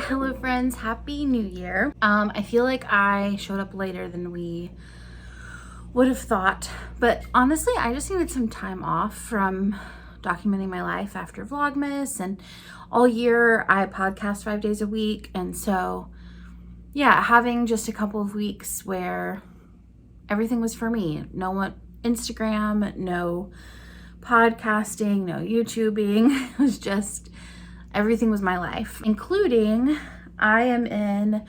Hello friends, happy new year. I feel like I showed up later than we would have thought, but honestly I just needed some time off from documenting my life after Vlogmas, and all year I podcast 5 days a week, and so yeah, having just a couple of weeks where everything was for me. No one Instagram, no podcasting, no YouTubing. It was just everything was my life, including I am in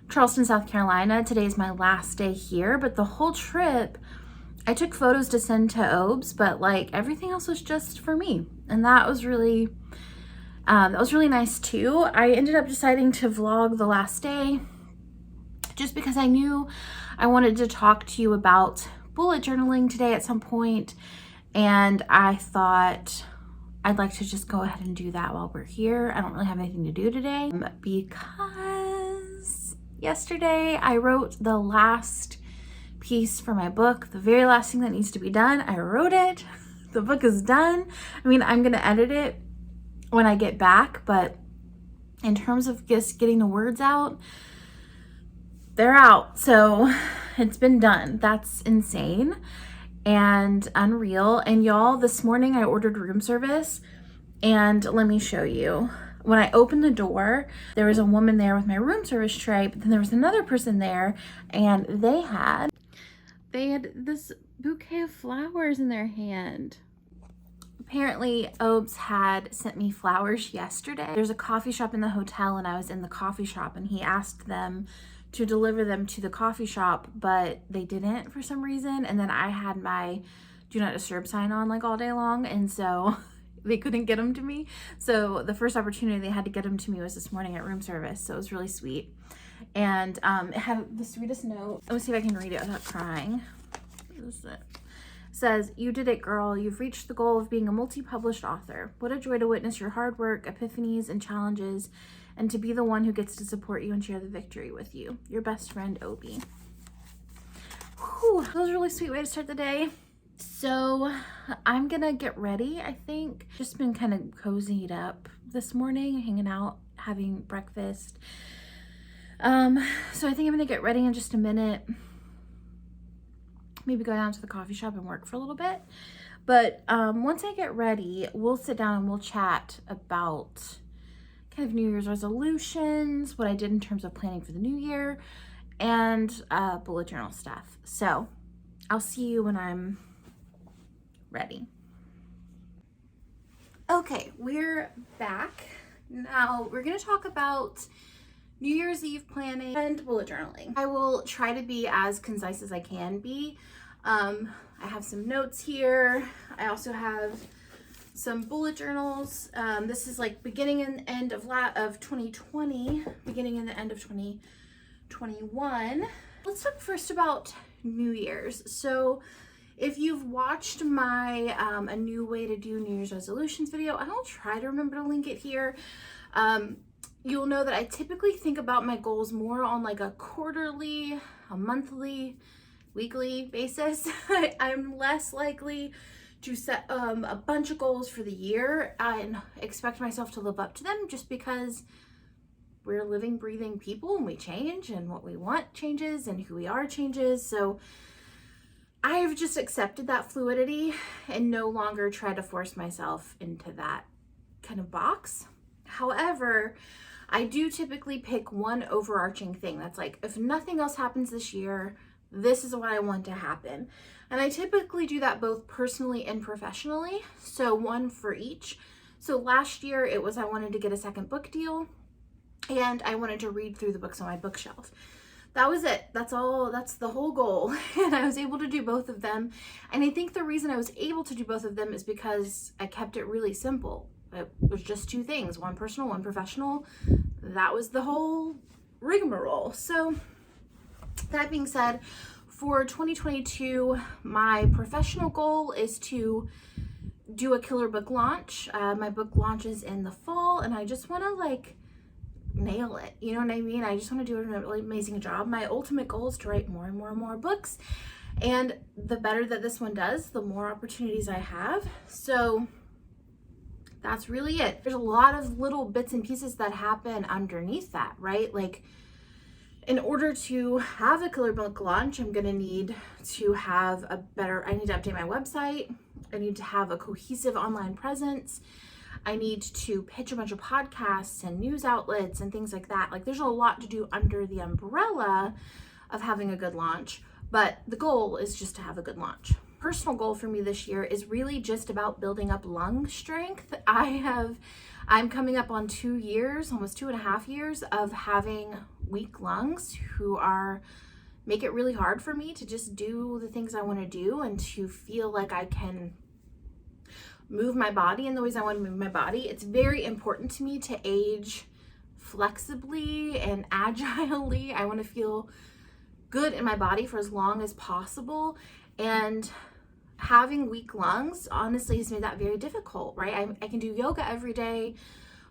Charleston, South Carolina. Today is my last day here, but the whole trip I took photos to send to Obes, but like everything else was just for me. And that was really nice too. I ended up deciding to vlog the last day just because I knew I wanted to talk to you about bullet journaling today at some point, and I thought I'd like to just go ahead and do that while we're here. I don't really have anything to do today because yesterday I wrote the last piece for my book, the very last thing that needs to be done. I wrote it. The book is done. I mean, I'm gonna edit it when I get back, but in terms of just getting the words out, they're out. So it's been done. That's insane and unreal. And y'all, this morning I ordered room service, and let me show you. When I opened the door, there was a woman there with my room service tray, but then there was another person there, and they had this bouquet of flowers in their hand. Apparently Obes had sent me flowers yesterday. There's a coffee shop in the hotel, and I was in the coffee shop, and he asked them to deliver them to the coffee shop, but they didn't for some reason. And then I had my do not disturb sign on like all day long, and so they couldn't get them to me. So the first opportunity they had to get them to me was this morning at room service. So it was really sweet. And it had the sweetest note. Let me see if I can read it without crying. This is it. It says, "You did it, girl. You've reached the goal of being a multi-published author. What a joy to witness your hard work, epiphanies, and challenges, and to be the one who gets to support you and share the victory with you. Your best friend, Obie." Whew, that was a really sweet way to start the day. So I'm gonna get ready, I think. Just been kind of cozied up this morning, hanging out, having breakfast. So I think I'm gonna get ready in just a minute. Maybe go down to the coffee shop and work for a little bit. But once I get ready, we'll sit down and we'll chat about kind of New Year's resolutions, what I did in terms of planning for the new year, and bullet journal stuff. So I'll see you when I'm ready. Okay, we're back. Now we're gonna talk about New Year's Eve planning and bullet journaling. I will try to be as concise as I can be. I have some notes here. I also have some bullet journals. This is like beginning and end of 2020, beginning and the end of 2021. Let's talk first about New Year's. So if you've watched my a new way to do New Year's resolutions video, I'll try to remember to link it here. You'll know that I typically think about my goals more on like a quarterly, a monthly, weekly basis. I'm less likely to set a bunch of goals for the year and expect myself to live up to them, just because we're living, breathing people, and we change, and what we want changes, and who we are changes. So I've just accepted that fluidity and no longer try to force myself into that kind of box. However, I do typically pick one overarching thing that's like, if nothing else happens this year, this is what I want to happen. And I typically do that both personally and professionally. So one for each. So last year it was I wanted to get a second book deal, and I wanted to read through the books on my bookshelf. That was it. That's all. That's the whole goal. And I was able to do both of them. And I think the reason I was able to do both of them is because I kept it really simple. It was just two things, one personal, one professional. That was the whole rigmarole. So that being said, for 2022, my professional goal is to do a killer book launch. My book launches in the fall, and I just want to like nail it. You know what I mean? I just want to do a really amazing job. My ultimate goal is to write more and more and more books. And the better that this one does, the more opportunities I have. So that's really it. There's a lot of little bits and pieces that happen underneath that, right? Like, in order to have a Killer Milk launch, I'm gonna need to have I need to update my website. I need to have a cohesive online presence. I need to pitch a bunch of podcasts and news outlets and things like that. Like, there's a lot to do under the umbrella of having a good launch, but the goal is just to have a good launch. Personal goal for me this year is really just about building up lung strength. I'm coming up on 2 years, almost 2.5 years of having weak lungs make it really hard for me to just do the things I want to do and to feel like I can move my body in the ways I want to move my body. It's very important to me to age flexibly and agilely. I want to feel good in my body for as long as possible, and having weak lungs honestly has made that very difficult, right? I can do yoga every day,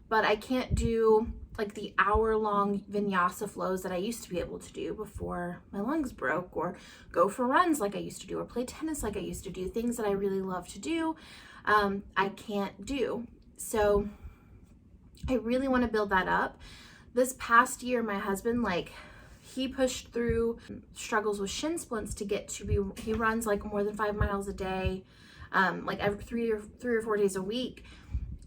but I can't do like the hour-long vinyasa flows that I used to be able to do before my lungs broke, or go for runs like I used to do, or play tennis like I used to do. Things that I really love to do, I can't do. So I really want to build that up. This past year, my husband, he pushed through struggles with shin splints to get to he runs like more than 5 miles a day, like every three or 4 days a week.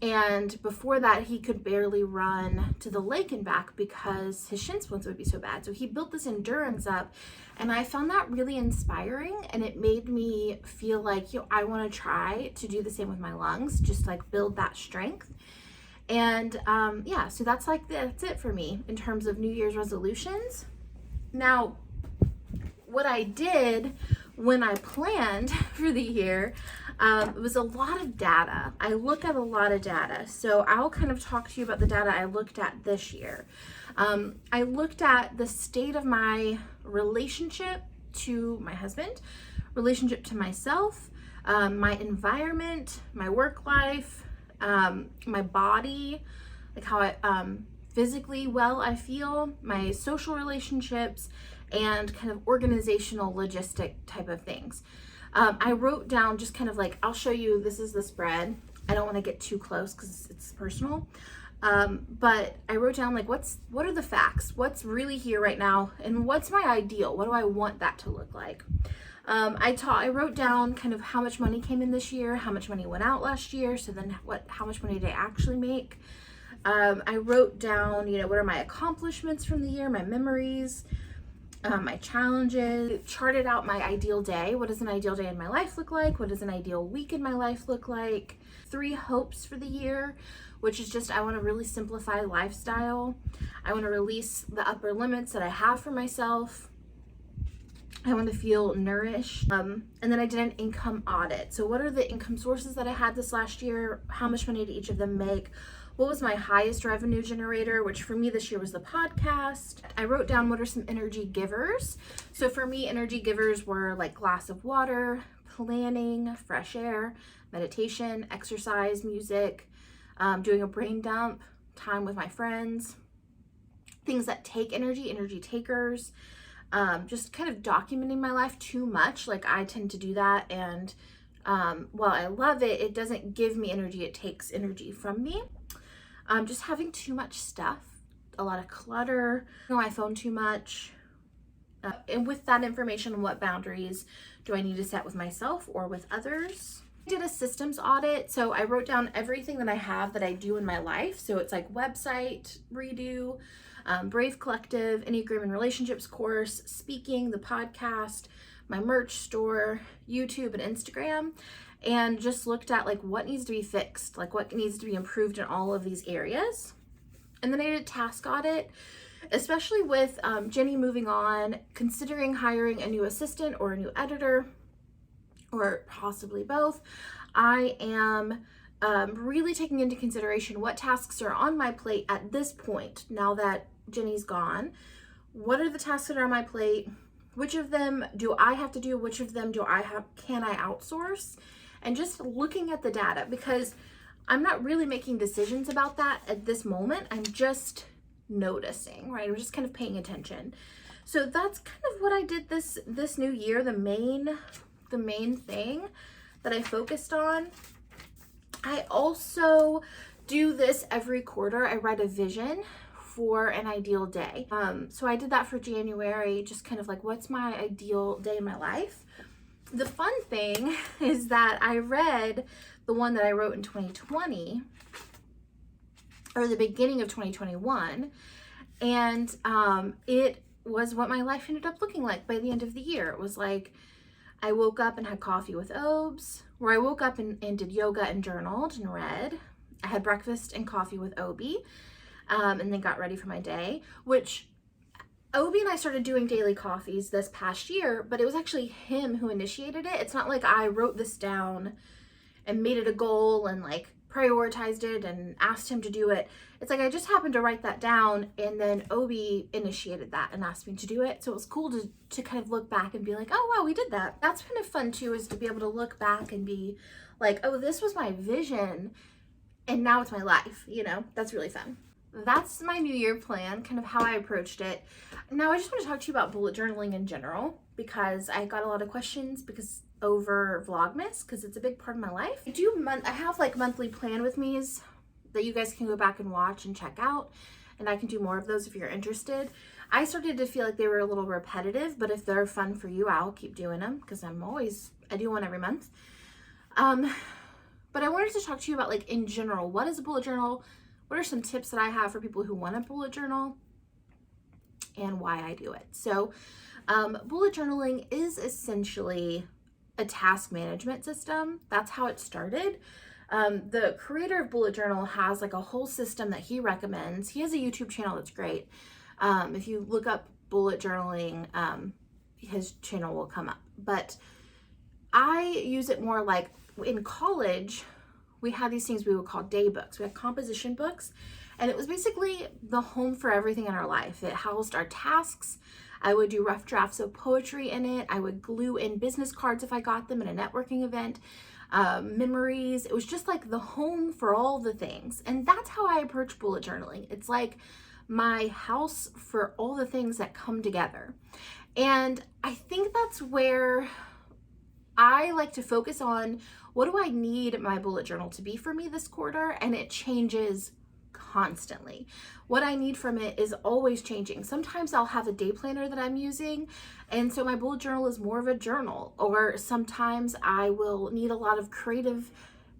And before that, he could barely run to the lake and back because his shin splints would be so bad. So he built this endurance up, and I found that really inspiring, and it made me feel like, I want to try to do the same with my lungs, just like build that strength. And so that's it for me in terms of New Year's resolutions. Now, what I did when I planned for the year, it was a lot of data. I look at a lot of data. So I'll kind of talk to you about the data I looked at this year. I looked at the state of my relationship to my husband, relationship to myself, my environment, my work life, my body, like how I physically well I feel, my social relationships, and kind of organizational logistic type of things. I wrote down just kind of I'll show you, this is the spread. I don't want to get too close because it's personal. But I wrote down what are the facts? What's really here right now? And what's my ideal? What do I want that to look like? I wrote down kind of how much money came in this year, how much money went out last year. So then how much money did I actually make? I wrote down, what are my accomplishments from the year, my memories, my challenges, charted out my ideal day. What does an ideal day in my life look like? What does an ideal week in my life look like? 3 hopes for the year, which is just, I want to really simplify lifestyle. I want to release the upper limits that I have for myself. I want to feel nourished. And then I did an income audit. So what are the income sources that I had this last year? How much money did each of them make? What was my highest revenue generator, which for me this year was the podcast. I wrote down what are some energy givers. So for me, energy givers were like glass of water, planning, fresh air, meditation, exercise, music, doing a brain dump, time with my friends, things that take energy takers, just kind of documenting my life too much. Like I tend to do that, and while I love it, it doesn't give me energy, it takes energy from me. Just having too much stuff, a lot of clutter, my phone too much. And with that information, what boundaries do I need to set with myself or with others? I did a systems audit. So I wrote down everything that I have that I do in my life. So it's like website redo, Brave Collective, Enneagram and Relationships course, speaking, the podcast, my merch store, YouTube and Instagram, and just looked at what needs to be fixed, what needs to be improved in all of these areas. And then I did a task audit, especially with Jenny moving on, considering hiring a new assistant or a new editor, or possibly both. I am really taking into consideration what tasks are on my plate at this point, now that Jenny's gone. What are the tasks that are on my plate? Which of them do I have to do? Which of them can I outsource? And just looking at the data, because I'm not really making decisions about that at this moment. I'm just noticing, right? I'm just kind of paying attention. So that's kind of what I did this new year. The main thing that I focused on. I also do this every quarter. I write a vision for an ideal day. So I did that for January, just kind of like, what's my ideal day in my life? The fun thing is that I read the one that I wrote in 2020, or the beginning of 2021, and it was what my life ended up looking like by the end of the year. It was like, I woke up and had coffee with Obes, where I woke up and did yoga and journaled and read. I had breakfast and coffee with Obi, and then got ready for my day, which Obi and I started doing daily coffees this past year, but it was actually him who initiated it. It's not like I wrote this down and made it a goal and like prioritized it and asked him to do it. It's like I just happened to write that down, and then Obi initiated that and asked me to do it. So it was cool to kind of look back and be like, oh wow, we did that. That's kind of fun too, is to be able to look back and be like, oh, this was my vision and now it's my life, you know? That's really fun. That's my New Year plan, kind of how I approached it. Now I just want to talk to you about bullet journaling in general, because I got a lot of questions over Vlogmas, because it's a big part of my life. I have like monthly plan with me's that you guys can go back and watch and check out, and I can do more of those if you're interested. I started to feel like they were a little repetitive, but if they're fun for you, I'll keep doing them, because I do one every month. But I wanted to talk to you about, like, in general, what is a bullet journal? What are some tips that I have for people who want a bullet journal, and why I do it? So bullet journaling is essentially a task management system. That's how it started. The creator of Bullet Journal has like a whole system that he recommends. He has a YouTube channel that's great. If you look up bullet journaling, his channel will come up. But I use it more like in college. We had these things we would call day books. We had composition books, and it was basically the home for everything in our life. It housed our tasks. I would do rough drafts of poetry in it. I would glue in business cards if I got them at a networking event. Memories. It was just like the home for all the things. And that's how I approach bullet journaling. It's like my house for all the things that come together. And I think that's where I like to focus on, what do I need my bullet journal to be for me this quarter? And it changes constantly. What I need from it is always changing. Sometimes I'll have a day planner that I'm using, and so my bullet journal is more of a journal. Or sometimes I will need a lot of creative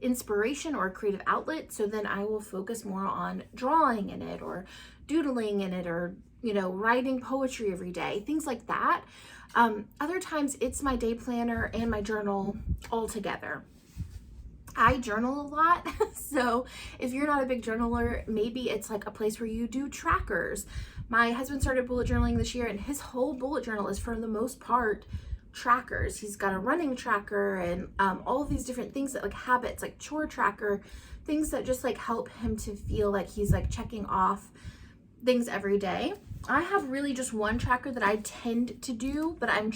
inspiration or a creative outlet, so then I will focus more on drawing in it or doodling in it, or, you know, writing poetry every day, things like that. Other times it's my day planner and my journal all together. I journal a lot, so if you're not a big journaler, maybe it's like a place where you do trackers. My husband started bullet journaling this year, and his whole bullet journal is, for the most part, trackers. He's got a running tracker and all of these different things that, like, habits, like chore tracker, things that just like help him to feel like he's like checking off things every day. I have really just one tracker that I tend to do, but I'm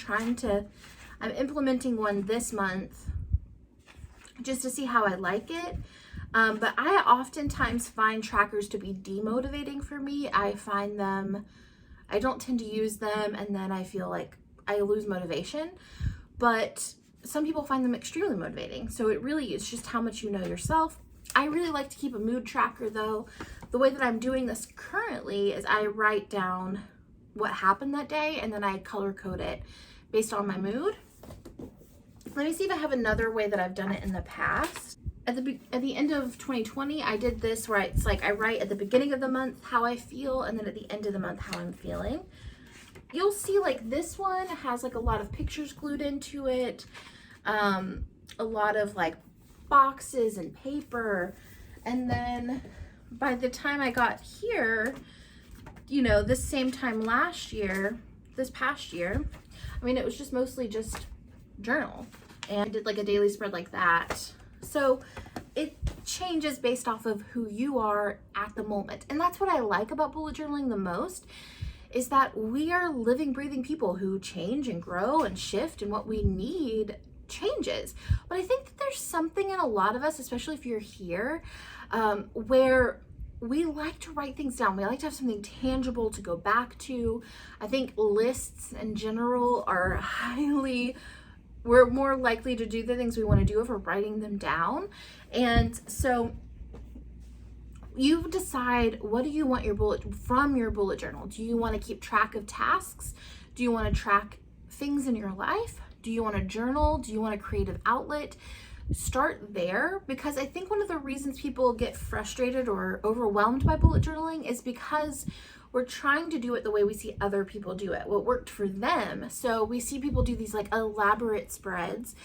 implementing one this month just to see how I like it. But I oftentimes find trackers to be demotivating for me. I don't tend to use them, and then I feel like I lose motivation. But some people find them extremely motivating. So it really is just how much you know yourself. I really like to keep a mood tracker though. The way that I'm doing this currently is I write down what happened that day, and then I color code it based on my mood. Let me see if I have another way that I've done it in the past. At the end of 2020, I did this where it's like I write at the beginning of the month how I feel, and then at the end of the month how I'm feeling. You'll see like this one has like a lot of pictures glued into it, a lot of like boxes and paper. And then by the time I got here, you know, this same time this past year, I mean, it was just mostly just journal, and I did like a daily spread like that. So it changes based off of who you are at the moment. And that's what I like about bullet journaling the most, is that we are living, breathing people who change and grow and shift, and what we need changes. But I think that there's something in a lot of us, especially if you're here, where we like to write things down. We like to have something tangible to go back to. I think lists in general are highly we're more likely to do the things we want to do if we're writing them down. And so you decide, what do you want your bullet journal? Do you want to keep track of tasks? Do you want to track things in your life? Do you want to journal? Do you want a creative outlet? Start there, because I think one of the reasons people get frustrated or overwhelmed by bullet journaling is because we're trying to do it the way we see other people do it, what worked for them. So we see people do these like elaborate spreads,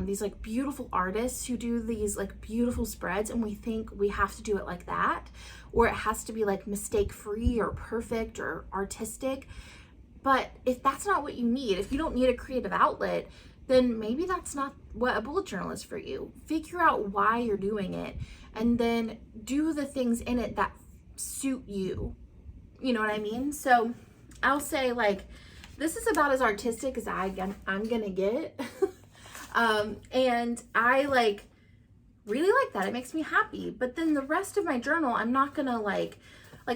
these like beautiful artists who do these like beautiful spreads, and we think we have to do it like that, or it has to be like mistake free or perfect or artistic. But if that's not what you need, if you don't need a creative outlet, then maybe that's not what a bullet journal is for you. Figure out why you're doing it, and then do the things in it that suit you. You know what I mean? So I'll say, like, this is about as artistic as I'm gonna get. And I like really like that. It makes me happy. But then the rest of my journal, I'm not gonna like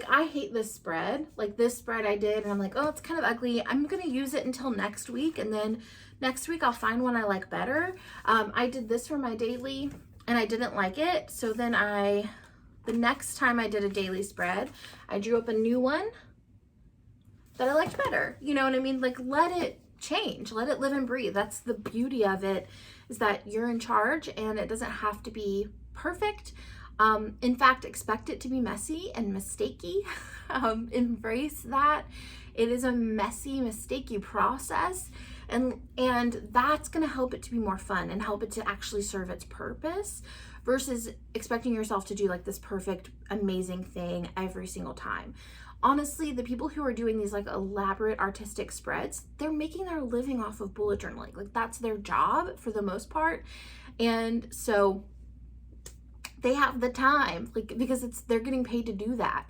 I hate this spread. Like this spread I did, and I'm like, oh, it's kind of ugly. I'm gonna use it until next week, and then next week I'll find one I like better. I did this for my daily, and I didn't like it. So then the next time I did a daily spread, I drew up a new one that I liked better. You know what I mean? Like, let it change, let it live and breathe. That's the beauty of it, is that you're in charge, and it doesn't have to be perfect. In fact, expect it to be messy and mistakey. Embrace that. It is a messy, mistakey process, and that's going to help it to be more fun and help it to actually serve its purpose, versus expecting yourself to do like this perfect, amazing thing every single time. Honestly, the people who are doing these like elaborate artistic spreads, they're making their living off of bullet journaling. Like, that's their job for the most part. And so they have the time, like, because they're getting paid to do that,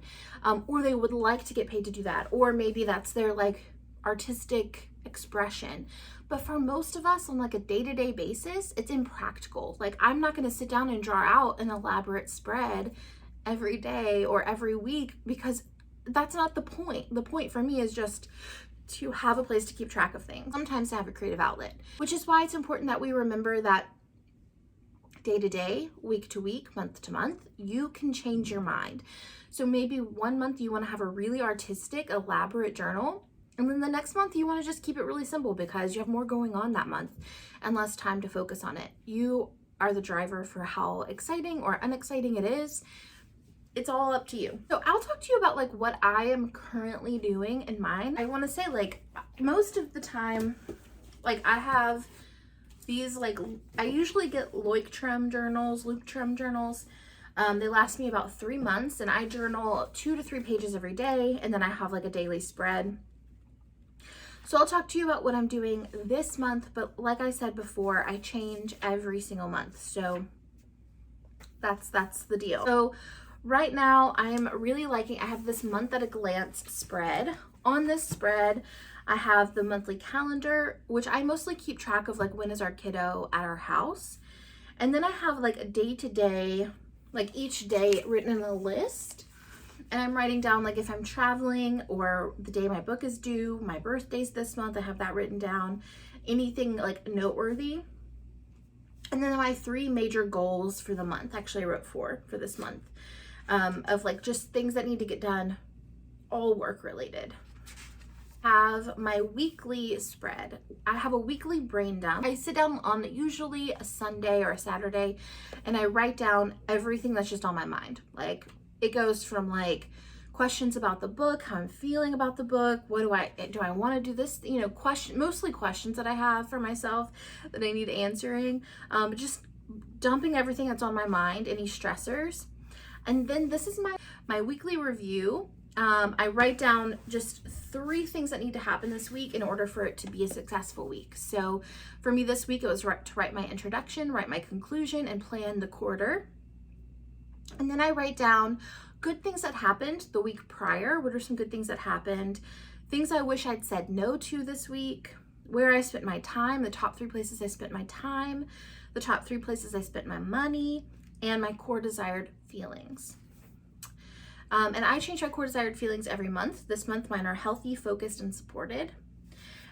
or they would like to get paid to do that, or maybe that's their like artistic expression. But for most of us on like a day-to-day basis, it's impractical. Like, I'm not going to sit down and draw out an elaborate spread every day or every week, because that's not the point. The point for me is just to have a place to keep track of things, sometimes to have a creative outlet, which is why it's important that we remember that day to day, week to week, month to month, you can change your mind. So maybe one month you want to have a really artistic, elaborate journal, and then the next month you want to just keep it really simple because you have more going on that month and less time to focus on it. You are the driver for how exciting or unexciting it is. It's all up to you. So I'll talk to you about like what I am currently doing in mine. I want to say, like, most of the time, like, I have these, like, I usually get Leuchtturm journals. They last me about 3 months, and I journal 2 to 3 pages every day, and then I have like a daily spread. So I'll talk to you about what I'm doing this month, but like I said before, I change every single month. So that's the deal. So right now I am really liking, I have this month at a glance spread. On this spread, I have the monthly calendar, which I mostly keep track of, like, when is our kiddo at our house. And then I have like a day-to-day, like each day written in a list. And I'm writing down, like, if I'm traveling or the day my book is due, my birthday's this month, I have that written down, anything like noteworthy. And then my 3 major goals for the month, actually I wrote 4 for this month, of like just things that need to get done, all work related. Have my weekly spread. I have a weekly brain dump. I sit down on usually a Sunday or a Saturday, and I write down everything that's just on my mind. Like, it goes from like questions about the book, how I'm feeling about the book, what do I want to do this, you know, mostly questions that I have for myself that I need answering, just dumping everything that's on my mind, any stressors. And then this is my weekly review. I write down just 3 things that need to happen this week in order for it to be a successful week. So for me this week, it was to write my introduction, write my conclusion, and plan the quarter. And then I write down good things that happened the week prior. What are some good things that happened? Things I wish I'd said no to this week. Where I spent my time, the top 3 places I spent my time, the top 3 places I spent my money, and my core desired feelings. And I change my core desired feelings every month. This month, mine are healthy, focused, and supported.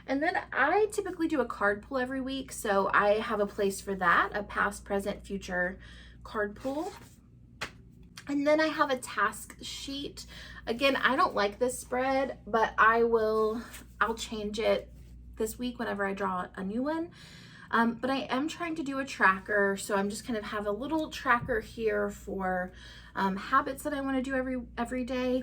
And then I typically do a card pull every week, so I have a place for that, a past, present, future card pull. And then I have a task sheet. Again, I don't like this spread, but I'll change it this week whenever I draw a new one. But I am trying to do a tracker, so I'm just kind of have a little tracker here for habits that I want to do every day.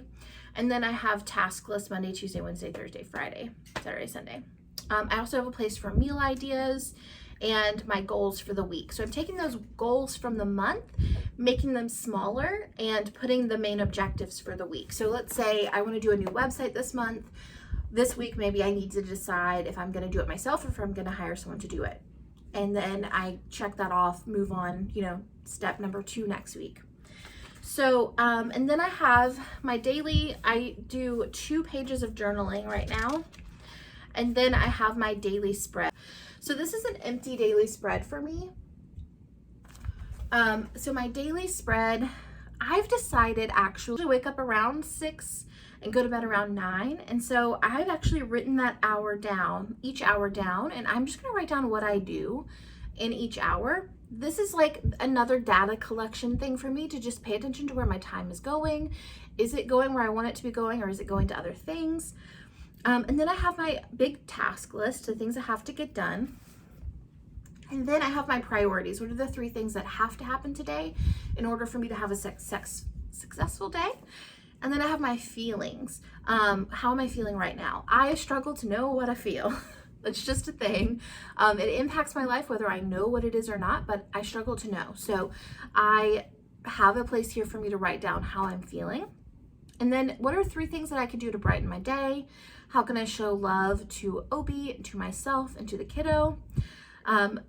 And then I have task list Monday, Tuesday, Wednesday, Thursday, Friday, Saturday, Sunday. I also have a place for meal ideas and my goals for the week. So I'm taking those goals from the month, making them smaller, and putting the main objectives for the week. So let's say I want to do a new website this month. This week, maybe I need to decide if I'm going to do it myself or if I'm going to hire someone to do it. And then I check that off, move on, step number 2 next week. So, and then I have my daily, I do 2 pages of journaling right now. And then I have my daily spread. So this is an empty daily spread for me. So my daily spread, I've decided actually to wake up around 6 and go to bed around 9. And so I've actually written that each hour down, and I'm just gonna write down what I do in each hour. This is like another data collection thing for me to just pay attention to where my time is going. Is it going where I want it to be going, or is it going to other things? And then I have my big task list, the things I have to get done. And then I have my priorities. What are the 3 things that have to happen today in order for me to have a successful day? And then I have my feelings. How am I feeling right now? I struggle to know what I feel. It's just a thing. It impacts my life whether I know what it is or not, but I struggle to know. So I have a place here for me to write down how I'm feeling. And then what are 3 things that I could do to brighten my day? How can I show love to Obi, to myself, and to the kiddo? And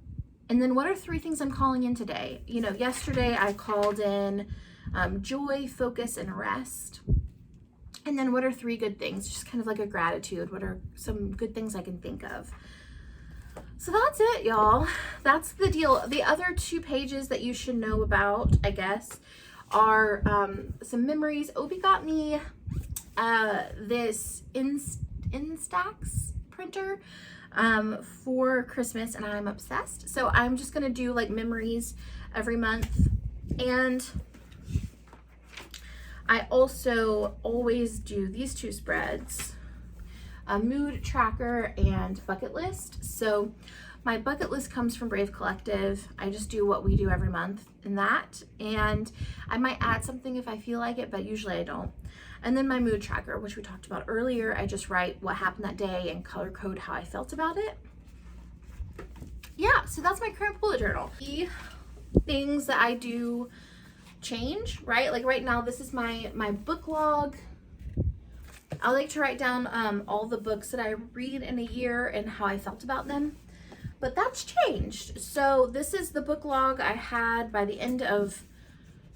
then what are 3 things I'm calling in today? Yesterday I called in joy, focus, and rest. And then what are 3 good things? Just kind of like a gratitude. What are some good things I can think of? So that's it, y'all. That's the deal. The other 2 pages that you should know about, I guess, are some memories. Obi got me this Instax printer for Christmas, and I'm obsessed. So I'm just gonna do like memories every month. And I also always do these 2 spreads, a mood tracker and bucket list. So my bucket list comes from Brave Collective. I just do what we do every month in that. And I might add something if I feel like it, but usually I don't. And then my mood tracker, which we talked about earlier, I just write what happened that day and color code how I felt about it. Yeah, so that's my current bullet journal. The things that I do change, right? Like right now, this is my book log. I like to write down all the books that I read in a year and how I felt about them. But that's changed. So this is the book log I had by the end of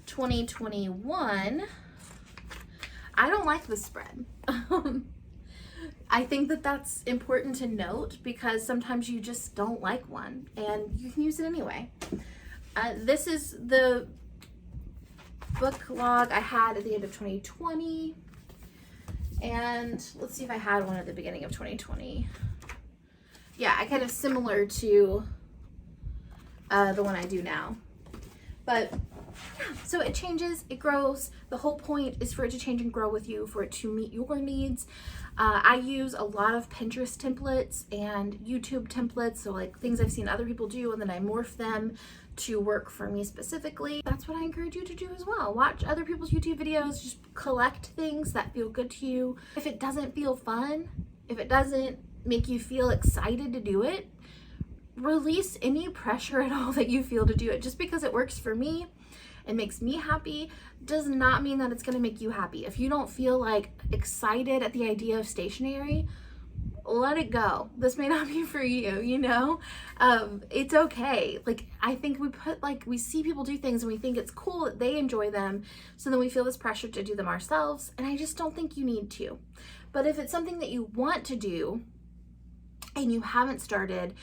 2021. I don't like this spread. I think that that's important to note because sometimes you just don't like one and you can use it anyway. This is the book log I had at the end of 2020. And let's see if I had one at the beginning of 2020. Yeah, I kind of similar to the one I do now. But yeah, so it changes, it grows. The whole point is for it to change and grow with you, for it to meet your needs. I use a lot of Pinterest templates and YouTube templates, so like things I've seen other people do, and then I morph them to work for me specifically. That's what I encourage you to do as well. Watch other people's YouTube videos, just collect things that feel good to you. If it doesn't feel fun, if it doesn't make you feel excited to do it, release any pressure at all that you feel to do it. Just because it works for me and makes me happy does not mean that it's going to make you happy. If you don't feel like excited at the idea of stationery, let it go. This may not be for you, you know? It's okay. Like, I think we see people do things and we think it's cool that they enjoy them, so then we feel this pressure to do them ourselves, and I just don't think you need to. But if it's something that you want to do and you haven't started,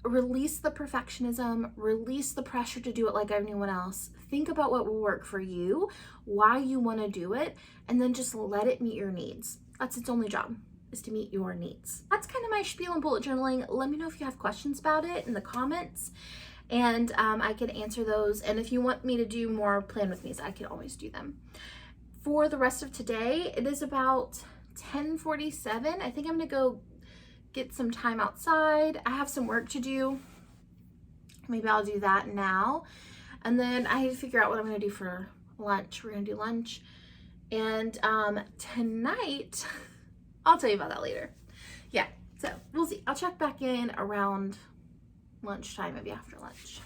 release the perfectionism, release the pressure to do it like everyone else. Think about what will work for you, why you want to do it, and then just let it meet your needs. That's its only job. is to meet your needs. That's kind of my spiel on bullet journaling. Let me know if you have questions about it in the comments, and I can answer those. And if you want me to do more plan with me's, I can always do them. For the rest of today, it is about 10:47. I think I'm gonna go get some time outside. I have some work to do. Maybe I'll do that now. And then I need to figure out what I'm gonna do for lunch. We're gonna do lunch. And tonight, I'll tell you about that later. Yeah, so we'll see. I'll check back in around lunchtime, maybe after lunch.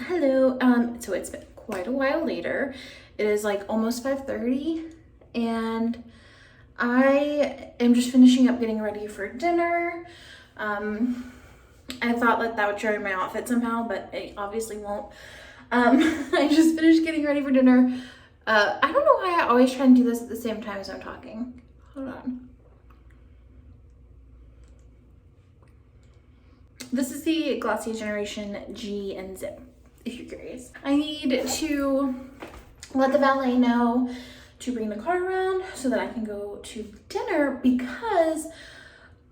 Hello, so it's been quite a while later. It is like almost 5:30 and I am just finishing up getting ready for dinner. I thought that would show my outfit somehow, but it obviously won't. I just finished getting ready for dinner. I don't know why I always try and do this at the same time as I'm talking. Hold on. This is the Glossier Generation G and Zip, if you're curious. I need to let the valet know to bring the car around so that I can go to dinner, because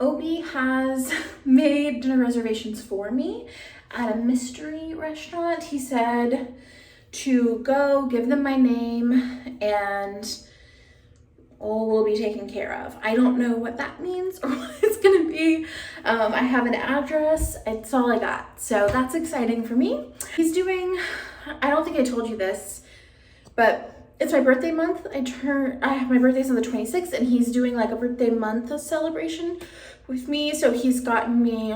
Obi has made dinner reservations for me at a mystery restaurant. He said to go give them my name and all will be taken care of. I don't know what that means or what it's gonna be. I have an address, it's all I got. So that's exciting for me. He's doing, I don't think I told you this, but it's my birthday month. My birthday's on the 26th, and he's doing like a birthday month celebration with me. So he's gotten me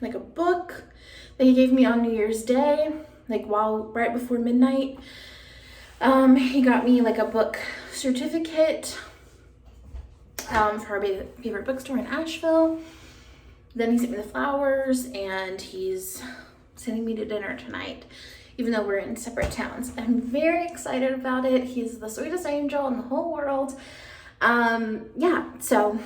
like a book that he gave me on New Year's Day, like right before midnight. He got me like a book certificate for our favorite bookstore in Asheville. Then he sent me the flowers, and he's sending me to dinner tonight, even though we're in separate towns. I'm very excited about it. He's the sweetest angel in the whole world. Yeah, so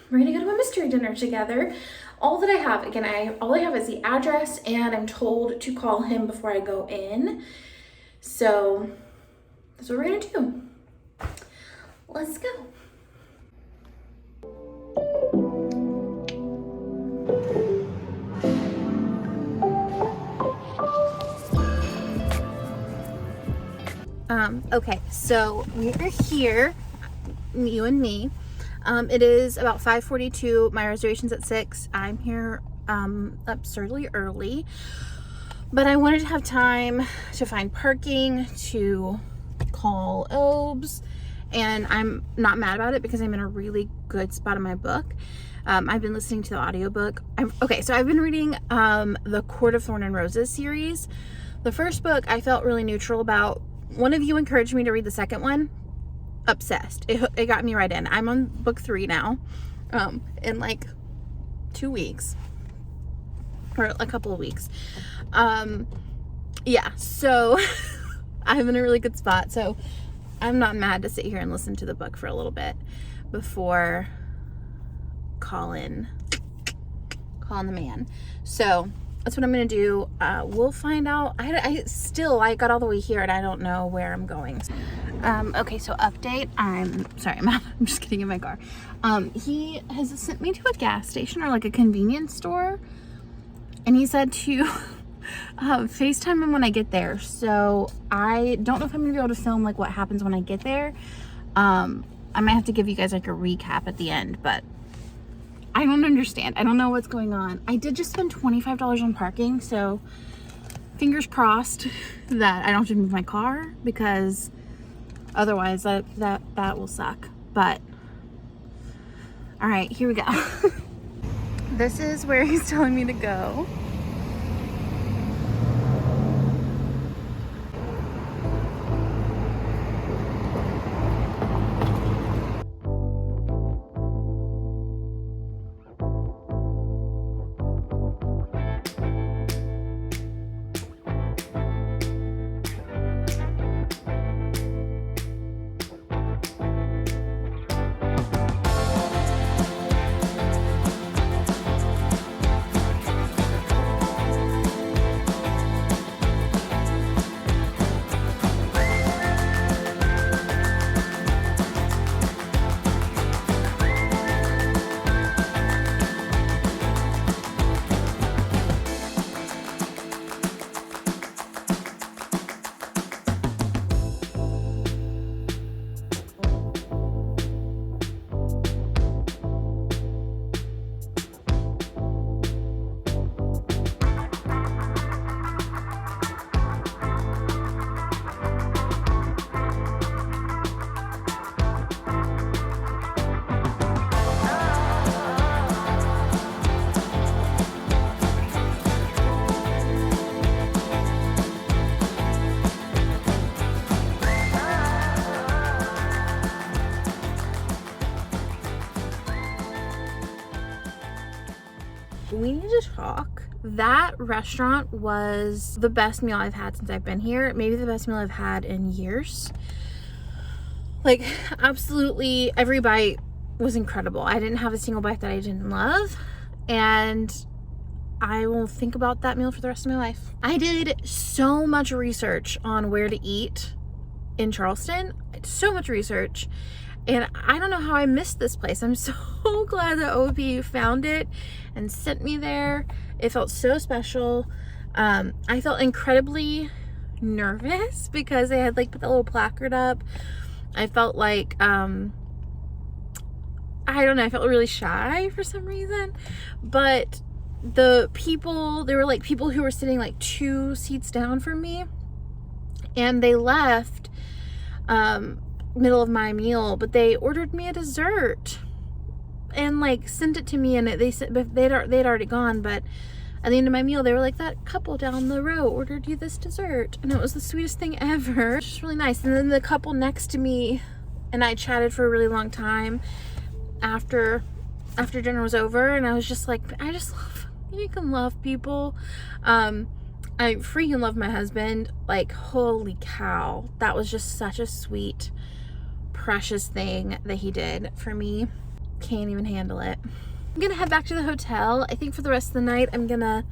we're gonna go to a mystery dinner together. All that I have, again, all I have is the address, and I'm told to call him before I go in. So that's what we're gonna do. Let's go. Okay, so we are here, you and me. It is about 5:42. My reservation's at 6. I'm here absurdly early, but I wanted to have time to find parking, to call Obes, and I'm not mad about it because I'm in a really good spot in my book. I've been listening to the audiobook. So I've been reading the Court of Thorn and Roses series. The first book I felt really neutral about. One of you encouraged me to read the second one. Obsessed. It got me right in. I'm on book 3 now, in like 2 weeks or a couple of weeks. Yeah, so I'm in a really good spot. So I'm not mad to sit here and listen to the book for a little bit before calling the man. So that's what I'm gonna do. We'll find out. I got all the way here and I don't know where I'm going. Okay, so update. I'm just getting in my car. He has sent me to a gas station or like a convenience store, and he said to FaceTime him when I get there. So I don't know if I'm gonna be able to film like what happens when I get there. I might have to give you guys like a recap at the end, but I don't understand. I don't know what's going on. I did just spend $25 on parking, so fingers crossed that I don't have to move my car, because otherwise that will suck. But all right, here we go. This is where he's telling me to go. We need to talk. That restaurant was the best meal I've had since I've been here. Maybe the best meal I've had in years. Like, absolutely every bite was incredible. I didn't have a single bite that I didn't love. And I will think about that meal for the rest of my life. I did so much research on where to eat in Charleston. So much research. And I don't know how I missed this place. I'm so glad that OP found it and sent me there. It felt so special. I felt incredibly nervous because they had like put the little placard up. I felt like, I don't know, I felt really shy for some reason. But the people, there were like people who were sitting like 2 seats down from me. And they left, middle of my meal, but they ordered me a dessert and like sent it to me, and they said they'd already gone, but at the end of my meal they were like, that couple down the row ordered you this dessert, and it was the sweetest thing ever. It's just really nice. And then the couple next to me and I chatted for a really long time after dinner was over, and I was just like, I just love, you can love people. I freaking love my husband. Like, holy cow, that was just such a sweet, precious thing that he did for me. Can't even handle it. I'm gonna head back to the hotel. I think for the rest of the night I'm gonna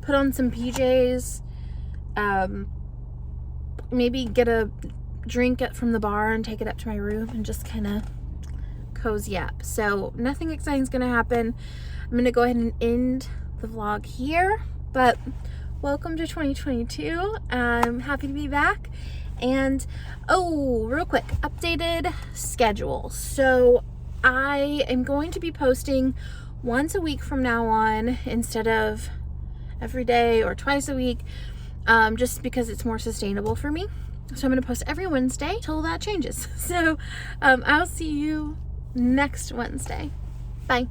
put on some PJs, maybe get a drink from the bar and take it up to my room and just kind of cozy up. So nothing exciting is gonna happen. I'm gonna go ahead and end the vlog here, but welcome to 2022. I'm happy to be back. And oh, real quick, updated schedule. So I am going to be posting once a week from now on instead of every day or twice a week, just because it's more sustainable for me. So I'm going to post every Wednesday till that changes. So I'll see you next Wednesday. Bye.